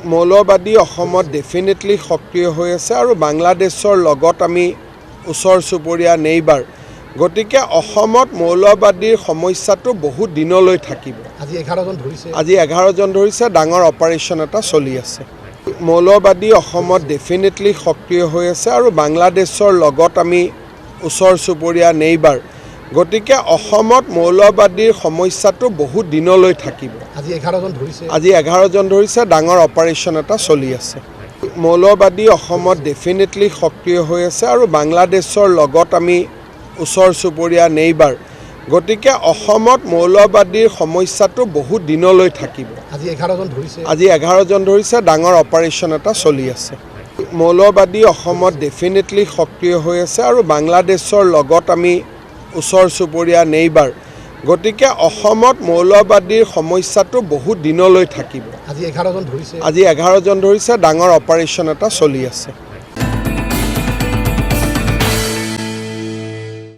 মৌলবাদী অসমত ডেফিনেটলি সক্ৰিয় হৈ আছে আৰু বাংলাদেশৰ লগত আমি ওচৰ চুবুৰীয়া নেইবাৰ গতিকে অসমত মৌলবাদীৰ সমস্যাটো বহুত দিনলৈ থাকিব। আজি 11 জন ধৰিছে ডাঙৰ অপাৰেশ্যন এটা চলি আছে। মৌলবাদী অসমত ডেফিনেটলি সক্ৰিয় হৈ আছে আৰু বাংলাদেশৰ লগত আমি ওচৰ চুবুৰীয়া নেইবাৰ গতিকে অসমত মৌলবাদীৰ সমস্যাটো বহুত দিনলৈ থাকিব। আজি 11 জন ধৰিছে ডাঙৰ অপাৰেশ্যন এটা চলি আছে। মৌলবাদী অসমত ডেফিনেটলি সক্ৰিয় হৈ আছে আৰু বাংলাদেশৰ লগত আমি ওচৰ চুবুৰীয়া নেইবাৰ গতিকে অসমত মৌলবাদীৰ সমস্যাটো বহুত দিনলৈ থাকিব। আজি 11 জন ধৰিছে ডাঙৰ অপাৰেশ্যন এটা চলি আছে। মৌলবাদী অসমত ডেফিনেটলি সক্ৰিয় হৈ আছে আৰু বাংলাদেশৰ লগত আমি ওচৰ চুবুৰীয়া নেইবাৰ গতিকে অসমত মৌলবাদীৰ সমস্যাটো বহুত দিনলৈ থাকিব। আজি 11 জন ধৰিছে ডাঙৰ অপাৰেশ্যন এটা চলি আছে।